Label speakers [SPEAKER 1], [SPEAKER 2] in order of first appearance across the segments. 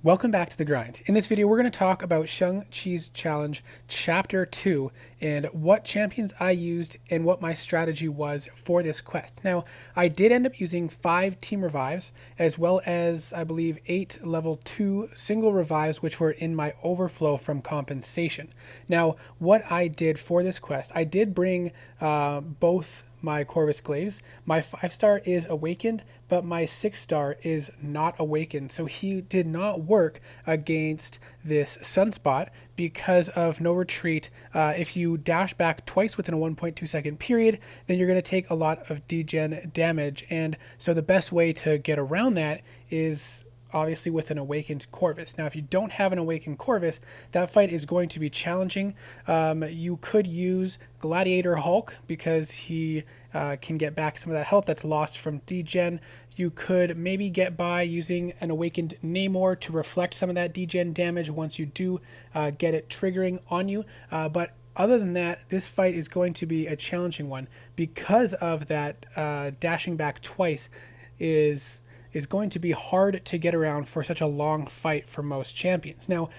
[SPEAKER 1] Welcome back to The Grind. In this video, we're going to talk about Shang-Chi's challenge, Chapter 2, and what champions I used and what my strategy was for this quest. Now, I did end up using 5 team revives, as well as, I believe, 8 level 2 single revives, which were in my overflow from compensation. Now, what I did for this quest, I did bring both my Corvus Glaives. My 5-star is awakened, but my 6-star is not awakened. So he did not work against this Sunspot because of no retreat. If you dash back twice within a 1.2 second period, then you're going to take a lot of degen damage. And so the best way to get around that is obviously with an awakened Corvus. Now, if you don't have an awakened Corvus, that fight is going to be challenging. You could use Gladiator Hulk because he can get back some of that health that's lost from degen. You could maybe get by using an awakened Namor to reflect some of that degen damage once you do get it triggering on you. But other than that, this fight is going to be a challenging one because of that dashing back twice is going to be hard to get around for such a long fight for most champions. Now,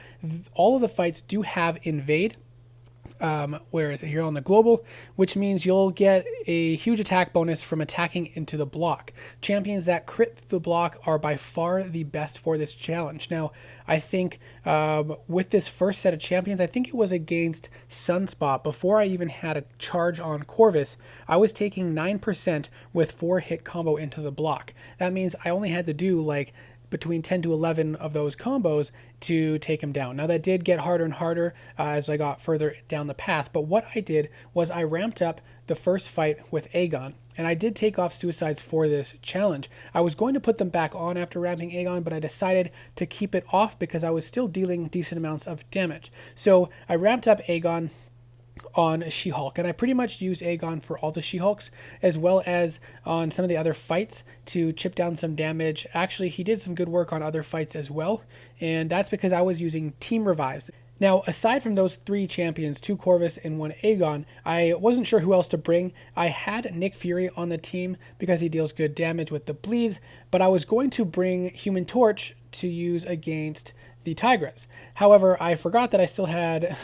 [SPEAKER 1] all of the fights do have invade. Where is it here on the global, which means you'll get a huge attack bonus from attacking into the block. Champions that crit the block are by far the best for this challenge. Now, I think with this first set of champions, I think it was against Sunspot. Before I even had a charge on Corvus, I was taking 9% with 4 hit combo into the block. That means I only had to do like between 10 to 11 of those combos to take him down. Now that did get harder and harder as I got further down the path, but what I did was I ramped up the first fight with Aegon, and I did take off suicides for this challenge. I was going to put them back on after ramping Aegon, but I decided to keep it off because I was still dealing decent amounts of damage. So I ramped up Aegon on She-Hulk, and I pretty much use Aegon for all the She-Hulks as well as on some of the other fights to chip down some damage. Actually, he did some good work on other fights as well, and that's because I was using team revives. Now, aside from those 3 champions, 2 Corvus and 1 Aegon, I wasn't sure who else to bring. I had Nick Fury on the team because he deals good damage with the bleeds, but I was going to bring Human Torch to use against the Tigress. However, I forgot that I still had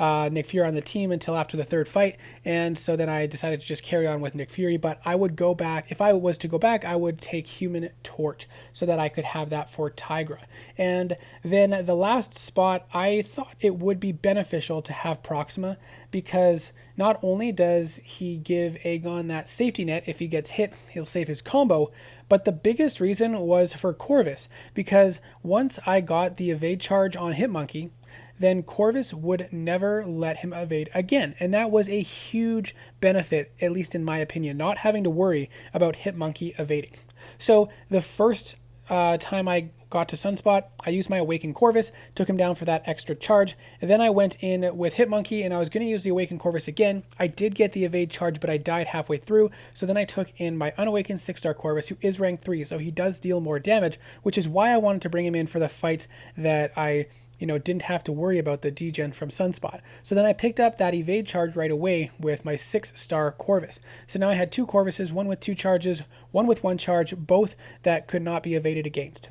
[SPEAKER 1] Nick Fury on the team until after the 3rd fight, and so then I decided to just carry on with Nick Fury, but I would go back. If I was to go back, I would take Human Torch so that I could have that for Tigra. And then the last spot, I thought it would be beneficial to have Proxima because not only does he give Aegon that safety net, if he gets hit, he'll save his combo, but the biggest reason was for Corvus, because once I got the evade charge on Hitmonkey, then Corvus would never let him evade again. And that was a huge benefit, at least in my opinion, not having to worry about Hitmonkey evading. So the first time I got to Sunspot, I used my Awakened Corvus, took him down for that extra charge, and then I went in with Hitmonkey, and I was going to use the Awakened Corvus again. I did get the evade charge, but I died halfway through, so then I took in my unawakened 6-star Corvus, who is rank 3, so he does deal more damage, which is why I wanted to bring him in for the fights that I didn't have to worry about the degen from Sunspot. So then I picked up that evade charge right away with my 6-star Corvus. So now I had 2 Corvuses, one with 2 charges, one with 1 charge, both that could not be evaded against.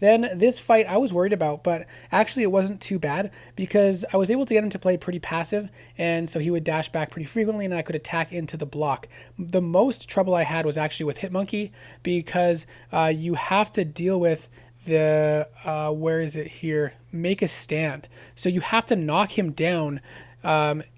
[SPEAKER 1] Then this fight I was worried about, but actually it wasn't too bad because I was able to get him to play pretty passive, and so he would dash back pretty frequently and I could attack into the block. The most trouble I had was actually with Hitmonkey because you have to deal with the, where is it here? Make a stand. So you have to knock him down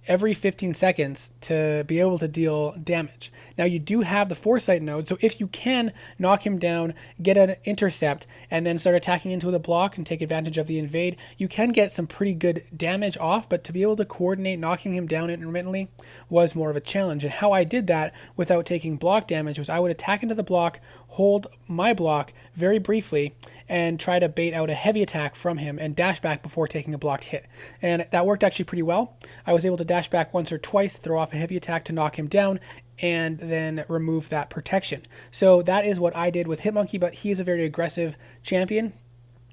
[SPEAKER 1] every 15 seconds to be able to deal damage. Now you do have the Foresight node, so if you can knock him down, get an intercept, and then start attacking into the block and take advantage of the invade, you can get some pretty good damage off, but to be able to coordinate knocking him down intermittently was more of a challenge. And how I did that without taking block damage was I would attack into the block, hold my block very briefly, and try to bait out a heavy attack from him and dash back before taking a blocked hit. And that worked actually pretty well. I was able to dash back once or twice, throw off a heavy attack to knock him down, and then remove that protection. So that is what I did with Hitmonkey, but he is a very aggressive champion,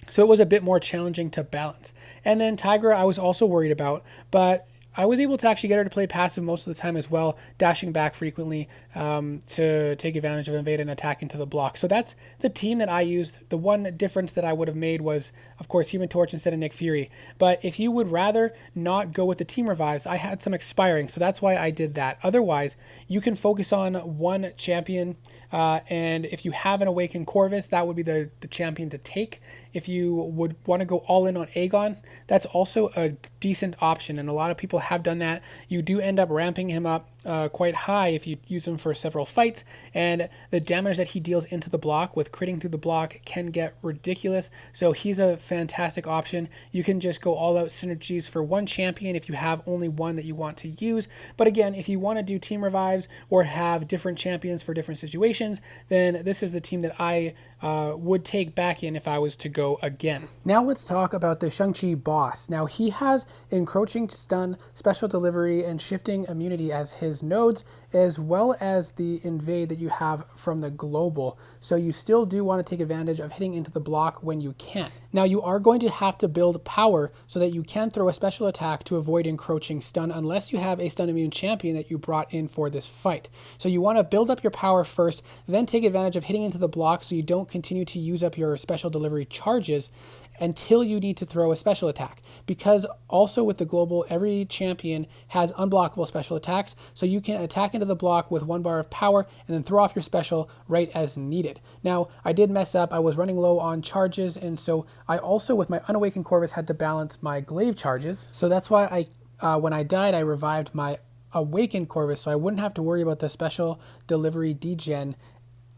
[SPEAKER 1] so it was a bit more challenging to balance. And then Tigra I was also worried about, but I was able to actually get her to play passive most of the time as well, dashing back frequently to take advantage of invade and attack into the block. So that's the team that I used. The one difference that I would have made was, of course, Human Torch instead of Nick Fury. But if you would rather not go with the team revives, I had some expiring, so that's why I did that. Otherwise, you can focus on one champion, and if you have an Awakened Corvus, that would be the champion to take. If you would want to go all in on Aegon, that's also a decent option, and a lot of people have done that. You do end up ramping him up quite high if you use him for several fights, and the damage that he deals into the block with critting through the block can get ridiculous. So he's a fantastic option. You can just go all out synergies for one champion if you have only one that you want to use. But again, if you want to do team revives or have different champions for different situations, then this is the team that I would take back in if I was to go again. Now let's talk about the Shang-Chi boss. Now he has encroaching stun, special delivery, and shifting immunity as his nodes, as well as the invade that you have from the global. So you still do want to take advantage of hitting into the block when you can. Now you are going to have to build power so that you can throw a special attack to avoid encroaching stun unless you have a stun immune champion that you brought in for this fight. So you want to build up your power first, then take advantage of hitting into the block so you don't continue to use up your special delivery charges until you need to throw a special attack. Because also with the global, every champion has unblockable special attacks, so you can attack into the block with 1 bar of power and then throw off your special right as needed. Now, I did mess up. I was running low on charges, and so I also, with my Unawakened Corvus, had to balance my glaive charges. So that's why when I died, I revived my Awakened Corvus, so I wouldn't have to worry about the special delivery degen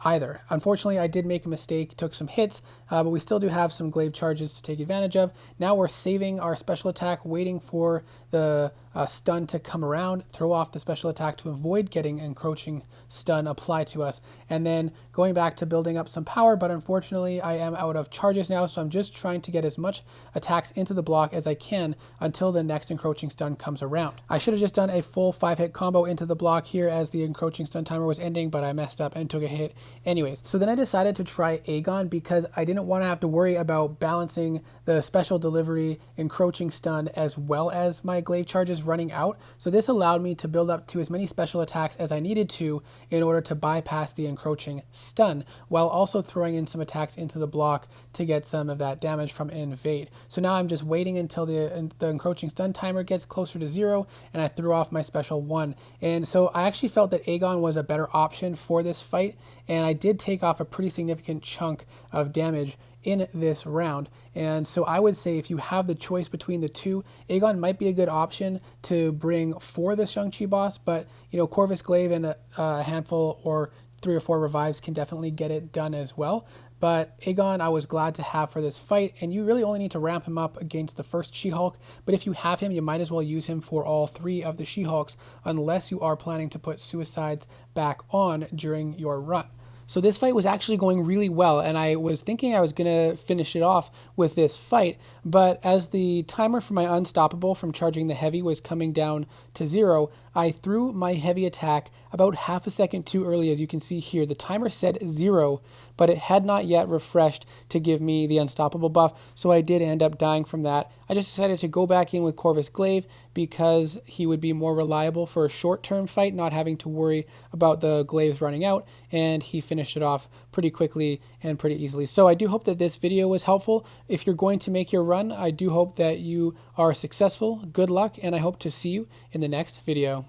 [SPEAKER 1] either. Unfortunately, I did make a mistake, took some hits, but we still do have some glaive charges to take advantage of. Now we're saving our special attack, waiting for the stun to come around, throw off the special attack to avoid getting encroaching stun applied to us, and then going back to building up some power, but unfortunately I am out of charges now, so I'm just trying to get as much attacks into the block as I can until the next encroaching stun comes around. I should have just done a full 5-hit combo into the block here as the encroaching stun timer was ending, but I messed up and took a hit anyways. So then I decided to try Aegon because I didn't want to have to worry about balancing the special delivery, encroaching stun, as well as my glaive charges running out. So this allowed me to build up to as many special attacks as I needed to in order to bypass the encroaching stun, while also throwing in some attacks into the block to get some of that damage from invade. So now I'm just waiting until the encroaching stun timer gets closer to 0, and I threw off my special 1. And so I actually felt that Aegon was a better option for this fight, and I did take off a pretty significant chunk of damage in this round. And so I would say if you have the choice between the two, Aegon might be a good option to bring for the Shang-Chi boss, but you know, Corvus Glaive and a handful or 3 or 4 revives can definitely get it done as well. But Aegon I was glad to have for this fight, and you really only need to ramp him up against the first She-Hulk, but if you have him, you might as well use him for all 3 of the She-Hulks, unless you are planning to put suicides back on during your run. So this fight was actually going really well, and I was thinking I was going to finish it off with this fight, but as the timer for my Unstoppable from charging the heavy was coming down to 0, I threw my heavy attack about half a second too early. As you can see here, the timer said 0, but it had not yet refreshed to give me the Unstoppable buff, so I did end up dying from that. I just decided to go back in with Corvus Glaive because he would be more reliable for a short-term fight, not having to worry about the glaives running out, and he finished it off pretty quickly and pretty easily. So I do hope that this video was helpful. If you're going to make your run, I do hope that you are successful. Good luck, and I hope to see you in the next video.